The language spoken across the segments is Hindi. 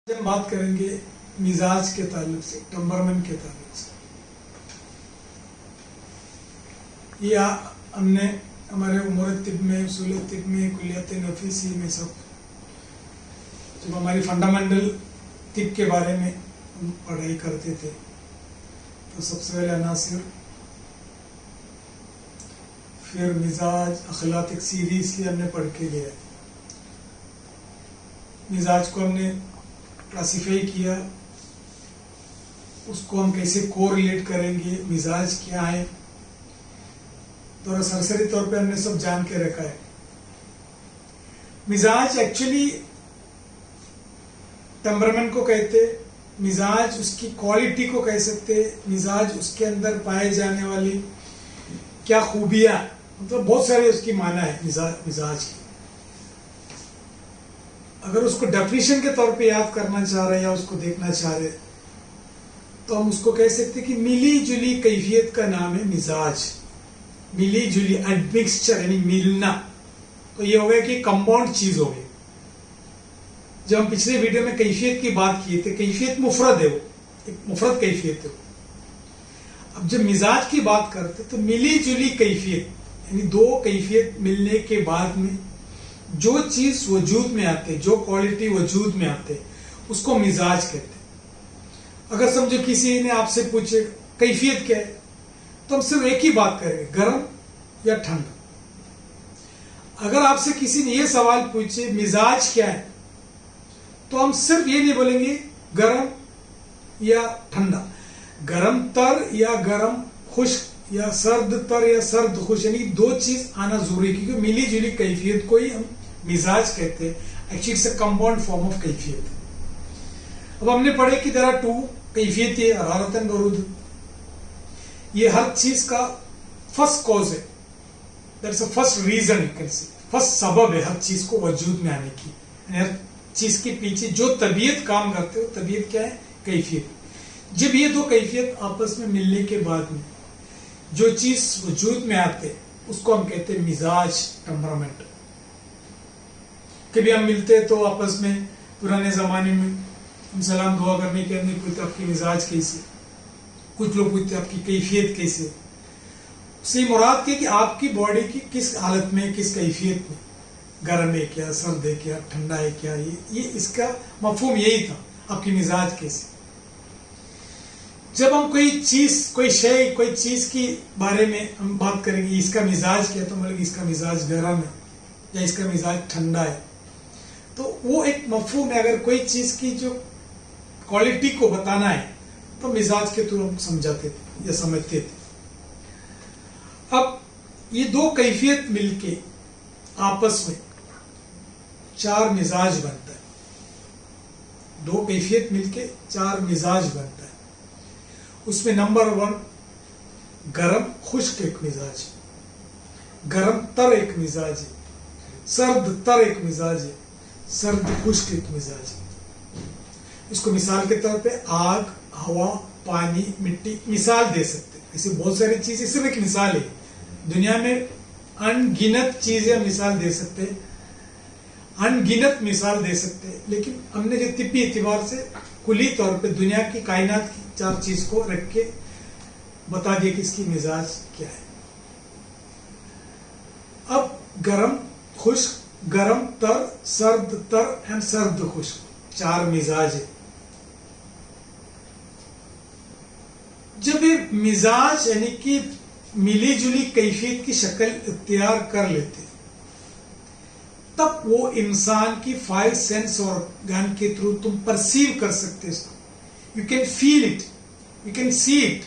हम बात करेंगे मिजाज के ताल्लुक से, टेम्परामेंट के ताल्लुक से। ये हमने हमारे उमूर तिब में, उसूल तिब में, कुलियत नफीसी में सब जब हमारी फंडामेंटल तिब के बारे में हम पढ़ाई करते थे तो सबसे पहले अनासिर, फिर मिजाज, अखलाक, एक सीरीज ही हमने पढ़ के लिया। मिजाज को हमने क्लासीफाई किया, उसको हम कैसे कोरिलेट करेंगे, मिजाज क्या है, तो सरसरी तौर पे हमने सब जान के रखा है। मिजाज एक्चुअली टेम्परामेंट को कहते, मिजाज उसकी क्वालिटी को कह सकते, मिजाज उसके अंदर पाए जाने वाली क्या खूबियां, मतलब बहुत सारे उसकी माना है मिजाज की। अगर उसको डेफिनेशन के तौर पे याद करना चाह रहे या उसको देखना चाह रहे तो हम उसको कह सकते कि मिली जुली कैफियत का नाम है मिजाज। मिली जुली, एडमिक्सचर यानी मिलना, तो ये हो गया कि कंपाउंड चीज हो गई। जब हम पिछले वीडियो में कैफियत की बात किए थे, कैफियत मुफरद है, वो एक मुफरद कैफियत है। अब जब मिजाज की बात करते तो मिली जुली कैफियत यानी दो कैफियत मिलने के बाद में जो चीज वजूद में आते, जो क्वालिटी वजूद में आते, उसको मिजाज कहते हैं। अगर समझो किसी ने आपसे पूछे कैफियत क्या है, तो हम सिर्फ एक ही बात करेंगे, गर्म या ठंडा। अगर आपसे किसी ने यह सवाल पूछे मिजाज क्या है, तो हम सिर्फ ये नहीं बोलेंगे गर्म या ठंडा, गर्म तर या गर्म खुश्क, या सर्द तर या सर्द खुश, यानी दो चीज आना जरूरी है, क्योंकि मिली जुली कैफियत को ही हम मिजाज कहते हैं। Actually it's a compound form of कैफियत। अब हमने पढ़े कि देयर आर टू कैफियत, हरारतन बरूद, ये हर चीज का फर्स्ट कॉज है, that's a first reason, you can say first सबब है हर चीज को वजूद में आने की। हर चीज के पीछे जो तबीयत काम करते हो, तबीयत क्या है? कैफियत। जब ये दो कैफियत आपस में मिलने के बाद में जो चीज वजूद में आते, उसको हम कहते हैं मिजाज, टेम्परामेंट। कभी हम मिलते तो आपस में, पुराने जमाने में हम सलाम दुआ करने के अंदर पूछते आपकी मिजाज कैसे, कुछ लोग पूछते आपकी कैफियत कैसे। उससे मुराद की कि आपकी बॉडी की किस हालत में, किस कैफियत में, गर्म है क्या, सर्द है क्या, ठंडा है क्या, ये इसका मफहूम यही था, आपकी मिजाज कैसे। जब हम कोई चीज, कोई शय, कोई चीज की बारे में हम बात करेंगे, इसका मिजाज क्या है, तो मतलब इसका मिजाज गर्म है या इसका मिजाज ठंडा है, तो वो एक मफहूम है। अगर कोई चीज की जो क्वालिटी को बताना है तो मिजाज के थ्रू हम समझाते थे या समझते थे। अब ये दो कैफियत मिलके आपस में चार मिजाज बनता है। दो कैफियत मिलके चार मिजाज बनता है। उसमें नंबर वन, गरम खुश्क एक मिजाज है, गरम तर एक मिजाज है, सर्द तर एक मिजाज है, सर्द खुश्क एक मिजाज है। इसको मिसाल के तौर पे आग, हवा, पानी, मिट्टी मिसाल दे सकते हैं। ऐसी बहुत सारी चीजें, सिर्फ एक मिसाल है। दुनिया में अनगिनत चीजें मिसाल दे सकते हैं, अनगिनत मिसाल दे सकते हैं, लेकिन हमने जो तिब्बी एतबार से कुली तौर पे दुनिया की कायनात की चार चीज को रख के बता दिया कि इसकी मिजाज क्या है। अब गरम खुश्क, गरम तर, सर्द तर एंड सर्द खुश्क, चार मिजाज है। जब ये मिजाज यानी कि मिली जुली कैफियत की शक्ल इख्तियार कर लेते, तब वो इंसान की फाइव सेंस ऑर्गन के थ्रू तुम परसीव कर सकते इसको। You can feel it, you can see it,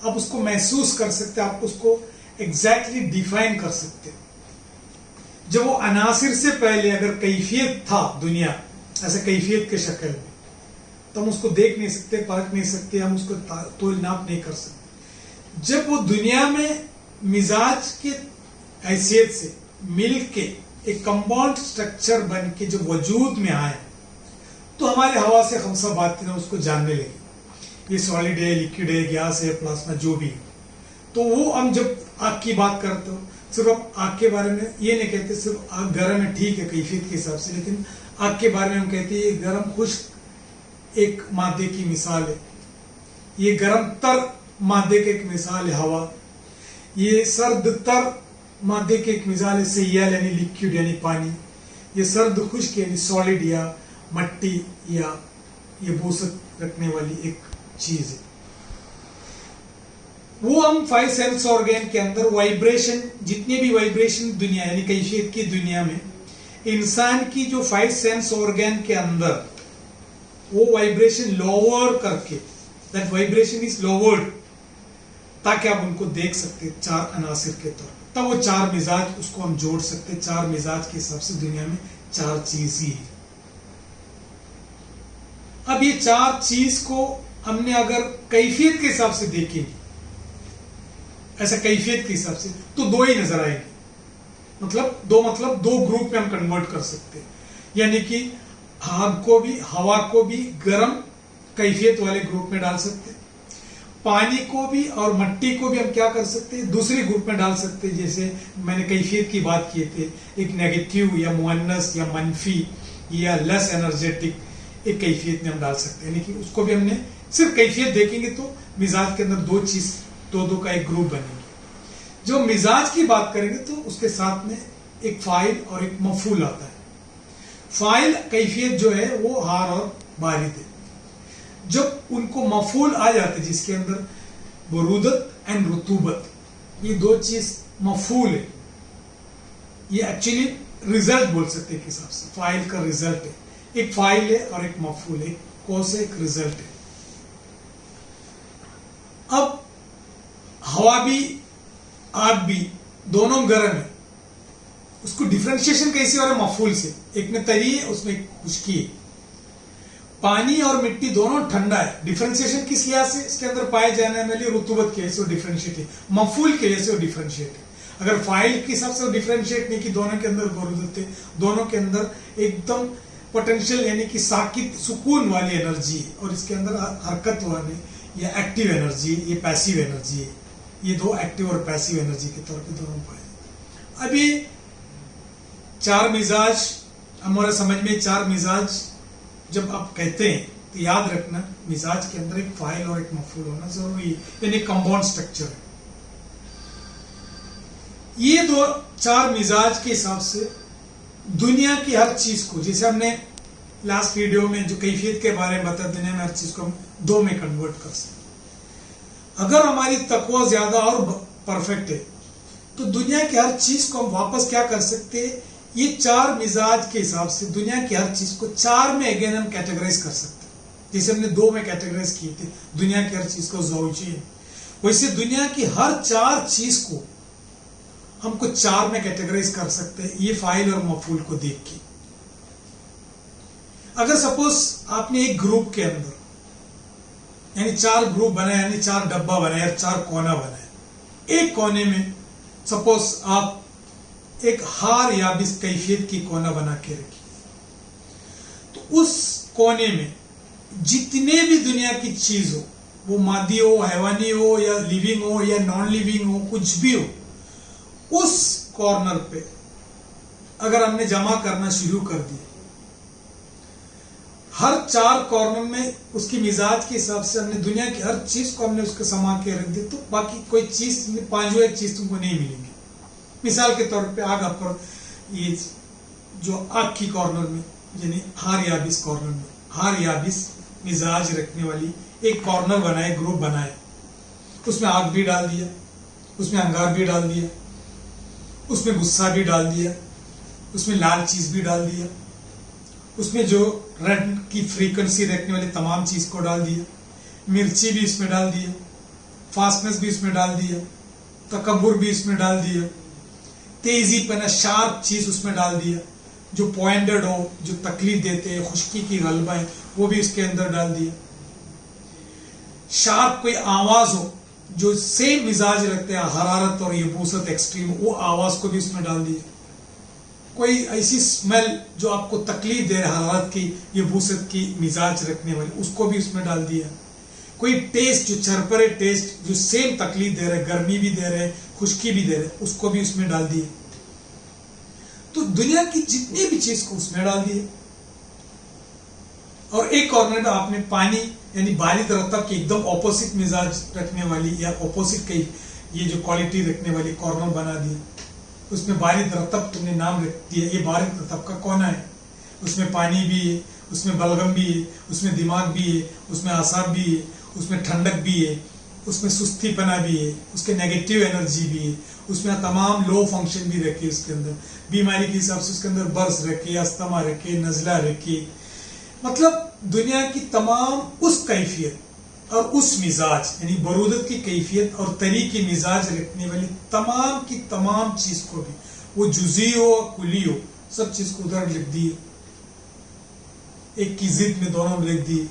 आप उसको महसूस कर सकते, आप उसको एग्जैक्टली डिफाइन कर सकते। जब वो अनासिर से पहले अगर कैफियत था दुनिया ऐसे कैफियत के शक्ल में, तो हम उसको देख नहीं सकते, परख नहीं सकते, हम उसको तोल नाप नहीं कर सकते। जब वो दुनिया में मिजाज के हैसियत से मिल के एक कंपाउंड स्ट्रक्चर बन के जब वजूद में आए, तो हमारे हवा से खमसा बातें उसको जानने लगे, ये सॉलिड है, लिक्विड है, गैस है, प्लाज्मा, जो भी। तो वो हम जब आग की बात करते हो, सिर्फ हम आग के बारे में ये नहीं कहते सिर्फ आग गर्म है, ठीक है कैफियत के हिसाब से, लेकिन आग के बारे में हम कहते हैं गर्म खुश्क एक मादे की मिसाल है, ये गर्म तर मादे की एक मिसाल है हवा, ये सर्द तर मादे की एक मिसाल है सैयाल यानी लिक्विड यानी पानी, ये सर्द खुश्क यानी सॉलिड या मट्टी या ये बोसत रखने वाली एक चीज है। वो हम 5 सेंस ऑर्गन के अंदर वाइब्रेशन, जितने भी वाइब्रेशन दुनिया यानी कैफियत की दुनिया में इंसान की जो 5 सेंस ऑर्गन के अंदर वो वाइब्रेशन लोअर करके, दैट वाइब्रेशन इज लोवर्ड, ताकि आप उनको देख सकते 4 अनासिर के तौर पर, तब वो 4 मिजाज उसको हम जोड़ सकते। 4 मिजाज के हिसाब से दुनिया में 4 चीज ही है। अब ये 4 चीज को हमने अगर कैफियत के हिसाब से देखेंगे, ऐसा कैफियत के हिसाब से, तो 2 ही नजर आएंगे। मतलब 2 ग्रुप में हम कन्वर्ट कर सकते हैं, यानी कि आग को भी, हवा को भी गर्म कैफियत वाले ग्रुप में डाल सकते हैं, पानी को भी और मट्टी को भी हम क्या कर सकते हैं, दूसरे ग्रुप में डाल सकते हैं। जैसे मैंने कैफियत की बात किए थे, एक नेगेटिव या मुअन्नस या मनफी या लेस एनर्जेटिक एक कैफियत में हम डाल सकते हैं, यानी कि उसको भी हमने सिर्फ कैफियत देखेंगे तो मिजाज के अंदर 2 चीज, 2 का एक ग्रुप बनेंगे। जो मिजाज की बात करेंगे तो उसके साथ में एक फाइल और एक मफूल आता है। फाइल कैफियत जो है वो हार और बारिद है। जब उनको मफूल आ जाते हैं जिसके अंदर बरूदत एंड रुतूबत, ये 2 चीज मफूल है, ये एक्चुअली रिजल्ट बोल सकते हैं एक हिसाब से, फाइल का रिजल्ट है। एक फाइल है और एक मफूल है, कौन से एक रिजल्ट है। अब हवा भी आग भी दोनों गर्म है, उसको डिफरेंशिएशन कैसे हो रहा है मफूल से, एक में तरी है उसमें खुश्की है। पानी और मिट्टी दोनों ठंडा है, डिफरेंशिएशन किस लिहाज से, इसके अंदर पाए जाने वाली रुतूबत की वजह से डिफरेंशिएट है, मफूल की वजह से डिफरेंशिएट है। अगर फाइल के हिसाब से डिफरेंशिएट नहीं कि दोनों के अंदर बरूदत है, दोनों के अंदर एकदम पोटेंशियल यानी कि साकित सुकून वाली एनर्जी है, और इसके अंदर हरकत वाले या एक्टिव एनर्जी, ये पैसिव एनर्जी है। ये 2 एक्टिव और पैसिव एनर्जी के तौर पे दोनों पाए जाते। अब ये 4 मिजाज हमारे समझ में, 4 मिजाज जब आप कहते हैं तो याद रखना मिजाज के अंदर एक फाइल और एक मफूल होना जरूरी है, यानी कंपाउंड स्ट्रक्चर है। ये 4 मिजाज के हिसाब से दुनिया की हर चीज को, जैसे हमने लास्ट वीडियो में जो कैफियत के बारे में बता, दुनिया में हर चीज को हम 2 में कन्वर्ट कर सकते। अगर हमारी तकवा ज्यादा और परफेक्ट है तो दुनिया की हर चीज को हम वापस क्या कर सकते हैं, ये 4 मिजाज के हिसाब से दुनिया की हर चीज को 4 में अगेन हम कैटेगराइज कर सकते हैं। जैसे हमने 2 में कैटेगराइज किए थे दुनिया की हर चीज को ज़ौजी, वैसे दुनिया की हर 4 चीज को हमको 4 में कैटेगराइज कर सकते हैं, ये फाइल और मफूल को देख के। अगर सपोज आपने एक ग्रुप के अंदर यानी 4 ग्रुप बनाए, यानी 4 डब्बा बनाया, 4 कोना बनाए, एक कोने में सपोज आप एक हार याबिस कैफियत की कोना बना के रखी, तो उस कोने में जितने भी दुनिया की चीज हो, वो मादी हो, हैवानी हो या लिविंग हो या नॉन लिविंग हो, कुछ भी हो, उस कॉर्नर पे अगर हमने जमा करना शुरू कर दिया, हर 4 कॉर्नर में उसकी मिजाज के हिसाब से हमने दुनिया की हर चीज को हमने उसको समा के रख दिया, तो बाकी कोई चीज 5 एक चीज तुमको नहीं मिलेंगी। मिसाल के तौर पे आग पर ये जो आग की कॉर्नर में यानी हार याबिस कॉर्नर में, हार याबिस मिजाज रखने वाली एक कॉर्नर बनाए, ग्रुप बनाए, उसमें आग भी डाल दिया, उसमें अंगार भी डाल दिया, उसमें गुस्सा भी डाल दिया, उसमें लाल चीज भी डाल दिया, उसमें जो रेड की फ्रीक्वेंसी रखने वाली तमाम चीज को डाल दिया, मिर्ची भी इसमें डाल दिया, फास्टनेस भी इसमें डाल दिया, तकब्बुर भी इसमें डाल दिया, तेजी पना शार्प चीज उसमें डाल दिया, जो पॉइंटेड हो, जो तकलीफ देते हैं, खुश्की की गलबा है, वो भी इसके अंदर डाल दिया। शार्प कोई आवाज हो जो सेम मिजाज रखते हैं, हरारत और यबूसत एक्सट्रीम, वो आवाज को भी इसमें डाल दिया। कोई ऐसी स्मेल जो आपको तकलीफ दे रहा है, हरारत की, यबूसत की मिजाज रखने वाली, उसको भी उसमें डाल दिया। कोई टेस्ट जो चरपरे टेस्ट जो सेम तकलीफ दे रहे, गर्मी भी दे रहे, खुश्की भी दे रहे, उसको भी उसमें डाल दिए। तो दुनिया की जितनी भी चीज को उसमें डाल दिए। और एक कॉर्नर में आपने पानी यानी बारिद रतब के एकदम ऑपोजिट मिजाज रखने वाली या ऑपोजिट कई ये जो क्वालिटी रखने वाली कॉर्नर बना दिया। उसमें बारिद रतब तुमने नाम रख दिया, ये बारिद रतब का कोना है, उसमें पानी भी है, उसमें बलगम भी है, उसमें दिमाग भी है, उसमें आसाब भी है, उसमें ठंडक भी है, उसमें सुस्तीपना भी है, उसके नेगेटिव एनर्जी भी है, उसमें तमाम लो फंक्शन भी रखे, उसके अंदर बीमारी के हिसाब से उसके अंदर बर्स रखे, अस्थमा रखे, नजला रखे, मतलब दुनिया की तमाम उस कैफियत और उस मिजाज यानी बरूदत की कैफियत और तरीके मिजाज रखने वाली तमाम की तमाम चीज को भी, वो जुजी हो कुली हो, सब चीज को उधर लिख दिए, एक की जिद में दोनों लिख दिए।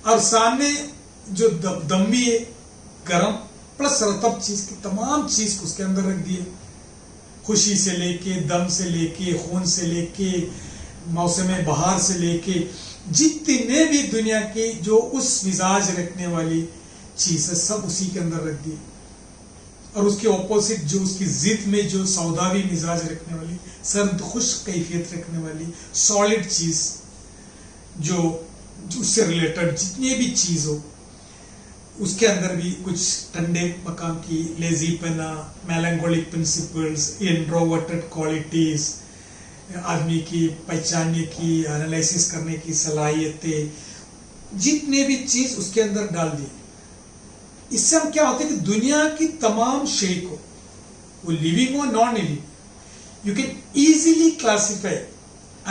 और सामने जो दम भी है गरम प्लस रतब चीज की तमाम चीज को उसके अंदर रख दिए, खुशी से लेके, दम से लेके, खून से लेके, मौसम बहार से लेके, जितने भी दुनिया की जो उस मिजाज रखने वाली चीज है सब उसी के अंदर रख दी। और उसके ऑपोजिट जो उसकी जिद में जो सौदावी मिजाज रखने वाली, सर्द खुश कैफियत रखने वाली सॉलिड चीज जो उससे रिलेटेड जितनी भी चीज हो, उसके अंदर भी कुछ ठंडे मकाम की लेजीपना, मेलंकोलिक प्रिंसिपल्स, इंट्रोवर्टेड क्वालिटीज, आदमी की पहचानने की, एनालिसिस करने की सलाहियतें, जितने भी चीज उसके अंदर डाल दी। इससे हम क्या होते हैं कि दुनिया की तमाम शे को, वो लिविंग हो non living, you can easily classify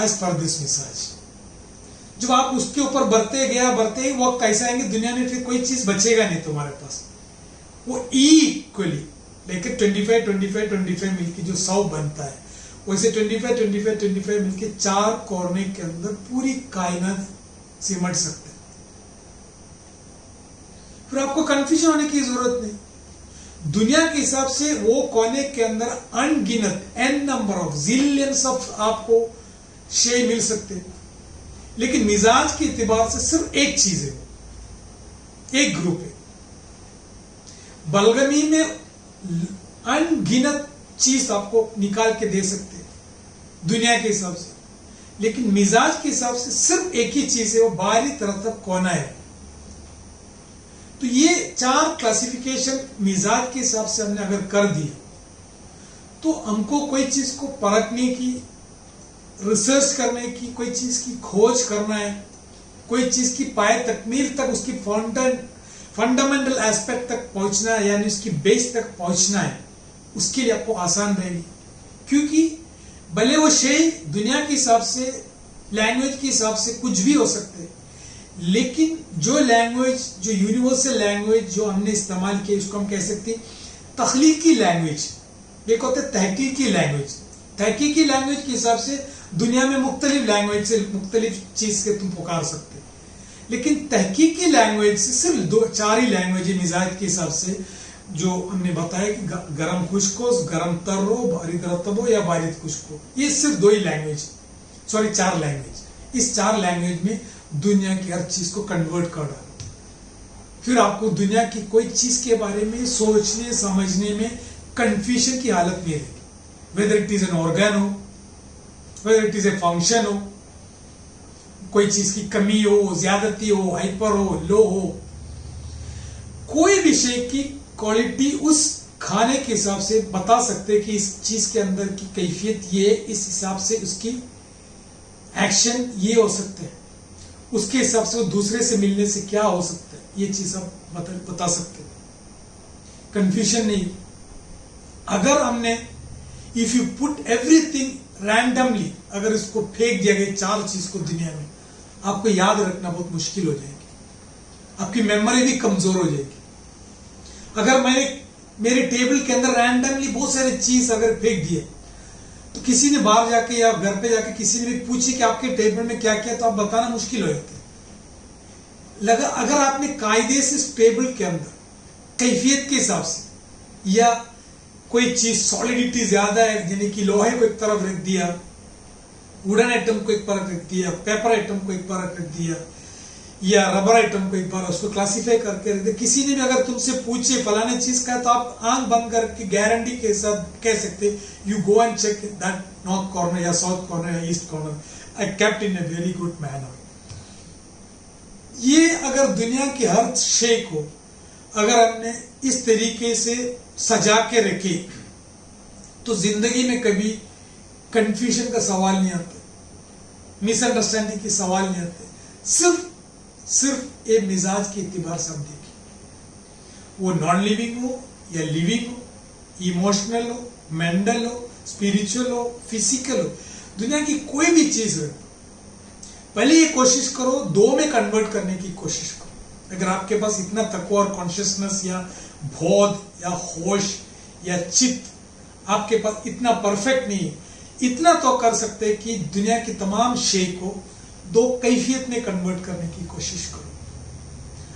as per this मिजाज। जब आप उसके ऊपर बढ़ते वो कैसा आएंगे दुनिया में, फिर कोई चीज बचेगा नहीं तुम्हारे पास। वो इक्वली लेकर 25 मिलके जो 100 बनता है, वैसे 25 मिलके 4 कोने के अंदर पूरी कायनात सिमट सकते हैं। फिर आपको कंफ्यूजन होने की जरूरत नहीं। दुनिया के हिसाब से वो कोने के अंदर अनगिनत an number of zillions of आपको शे मिल सकते हैं, लेकिन मिजाज के इतिबार से सिर्फ एक चीज है, एक ग्रुप है। बलगमी में अनगिनत चीज आपको निकाल के दे सकते हैं दुनिया के हिसाब से, लेकिन मिजाज के हिसाब से सिर्फ एक ही चीज है, वो बाहरी तरफ कोना है। तो ये 4 क्लासिफिकेशन मिजाज के हिसाब से हमने अगर कर दिया, तो हमको कोई चीज को परखने की, रिसर्च करने की, कोई चीज की खोज करना है, कोई चीज की पाए तकमील तक, उसकी फंडामेंटल एस्पेक्ट तक पहुंचना है, यानी उसकी बेस तक पहुंचना है, उसके लिए आपको आसान रहेगी। क्योंकि भले वो शेय दुनिया के हिसाब से, लैंग्वेज के हिसाब से कुछ भी हो सकते हैं, लेकिन जो लैंग्वेज, जो यूनिवर्सल लैंग्वेज जो हमने इस्तेमाल की, उसको हम कह सकते हैं तख्लीकी लैंग्वेज। एक होता है तहकीकी लैंग्वेज। तहकीकी लैंग्वेज के हिसाब से दुनिया में मुख्तलिफ लैंग्वेज से मुख्तलिफ चीज से तुम पुकार सकते, लेकिन तहकीकी लैंग्वेज से सिर्फ 4 ही लैंग्वेज है मिजाज के हिसाब से, जो हमने बताया कि गरम खुश्क हो, गरम तर हो, बारिद रतब हो या बारिद खुश्क हो। ये सिर्फ 2 ही लैंग्वेज, सॉरी 4 लैंग्वेज। इस 4 लैंग्वेज में दुनिया की हर चीज को कन्वर्ट कर डालो, फिर आपको दुनिया की कोई चीज के बारे में सोचने समझने में कंफ्यूजन की हालत नहीं रहेगी। Whether it is an organ हो, whether it is a function हो, कोई चीज की कमी हो, ज्यादती हो, हाइपर हो, लो हो, कोई विषय की क्वालिटी उस खाने के हिसाब से बता सकते कि इस चीज के अंदर की कैफियत ये, इस हिसाब से उसकी एक्शन ये हो सकते हैं, उसके हिसाब से वो दूसरे से मिलने से क्या हो सकता है, ये चीज आप बता सकते हैं। कंफ्यूजन नहीं। अगर हमने if you put everything randomly, अगर इसको फेंक दिया गया 4 चीज को दुनिया में, आपको याद रखना बहुत मुश्किल हो जाएगी, आपकी मेमोरी भी कमजोर हो जाएगी। अगर मैंने मेरे टेबल के अंदर रैंडमली बहुत सारे चीज अगर फेंक दिए, तो किसी ने बाहर जाके या घर पे जाके किसी ने भी पूछी कि आपके टेबल में क्या क्या, तो आप बताना मुश्किल हो जाता है। लगा अगर आपने कायदे से इस टेबल के अंदर कैफियत के हिसाब से, या कोई चीज सॉलिडिटी ज्यादा है, यानी कि लोहे को एक तरफ रख दिया, वुडन आइटम को एक तरफ रख दिया, पेपर आइटम को एक तरफ रख दिया, या रबर आइटम को एक बार उसको क्लासिफाई करके रख दिया। किसी ने भी अगर तुमसे पूछे फलाने चीज का है, तो आप आंख बंद करके गारंटी के साथ कह सकते you go and check that north corner या साउथ कॉर्नर या east corner, I kept in a very good manner. अगर दुनिया की हर शे को अगर हमने इस तरीके से सजा के रखे तो जिंदगी में कभी कंफ्यूजन का सवाल नहीं आता, मिसअंडरस्टैंडिंग की सवाल नहीं आते। सिर्फ एक मिजाज के एतबार से हम देखें, वो नॉन लिविंग हो या लिविंग हो, इमोशनल हो, मेंटल हो, स्पिरिचुअल हो, फिजिकल हो, दुनिया की कोई भी चीज हो, पहले ये कोशिश करो दो में कन्वर्ट करने की कोशिश करो। अगर आपके पास इतना तकवा और कॉन्शियसनेस या बोध या होश या चित्त आपके पास इतना परफेक्ट नहीं है, इतना तो कर सकते हैं कि दुनिया की तमाम शे को दो कैफियत में कन्वर्ट करने की कोशिश करो।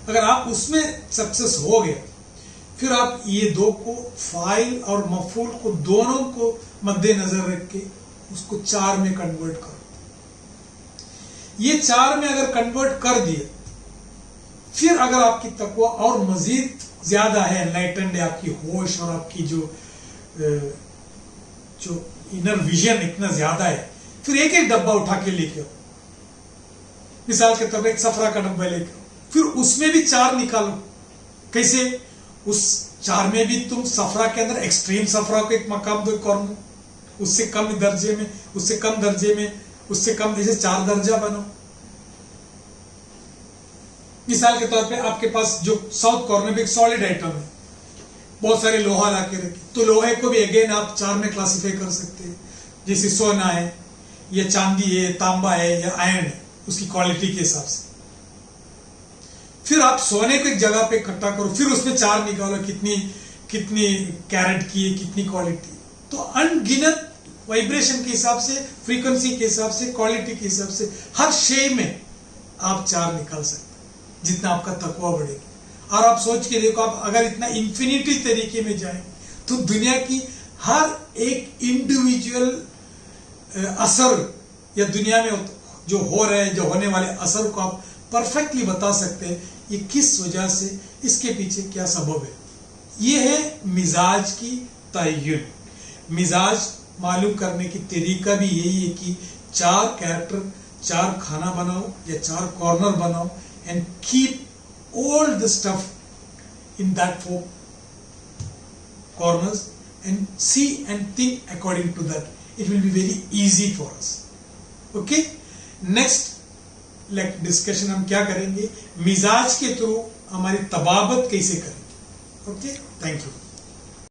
अगर आप उसमें सक्सेस हो गए, फिर आप ये दो को, फाइल और मफूल को, दोनों को मद्देनजर रख के उसको चार में कन्वर्ट करो। ये चार में अगर कन्वर्ट कर दिए, फिर अगर आपकी तकवा और मजीद ज्यादा है, एनलाइटेंड है, आपकी होश और आपकी जो इनर विजन इतना ज्यादा है, फिर एक एक डब्बा उठा के लेके आओ। मिसाल के तौर पर एक सफरा का डब्बा लेके आओ, फिर उसमें भी चार निकालो। कैसे? उस चार में भी तुम सफरा के अंदर एक्सट्रीम सफरा को एक मकाम दो, कॉर्नर, उससे कम दर्जे में, उससे कम दर्जे में, उससे कम, जैसे चार दर्जा बनो। मिसाल के तौर पे आपके पास जो साउथ कॉर्नर में एक सॉलिड आइटम है, बहुत सारे लोहा ला के रखे, तो लोहे को भी अगेन आप चार में क्लासिफाई कर सकते हैं, जैसे सोना है या चांदी है, तांबा है या आयरन है, उसकी क्वालिटी के हिसाब से। फिर आप सोने को एक जगह पे इकट्ठा करो, फिर उसमें चार निकालो, कितनी कितनी कैरेट की है, कितनी क्वालिटी। तो अनगिनत वाइब्रेशन के हिसाब से, फ्रीक्वेंसी के हिसाब से, क्वालिटी के हिसाब से हर शे में आप चार निकाल सकते हैं, जितना आपका तकवा बढ़ेगा। और आप सोच के देखो, आप अगर इतना इंफिनिटी तरीके में जाए तो दुनिया की हर एक इंडिविजुअल असर या दुनिया में जो हो रहे हैं, जो होने वाले असर को आप परफेक्टली बता सकते हैं, ये किस वजह से, इसके पीछे क्या सबब है। ये है मिजाज की तय्युन। मिजाज मालूम करने की तरीका भी यही है कि चार कैरेक्टर, चार खाना बनाओ या चार कॉर्नर बनाओ, and keep all the stuff in that four corners and see and think according to that. It will be very easy for us. Okay? Next discussion हम क्या करेंगे, मिजाज के थ्रू हमारी तबाबत कैसे करेंगे। Okay? Thank you.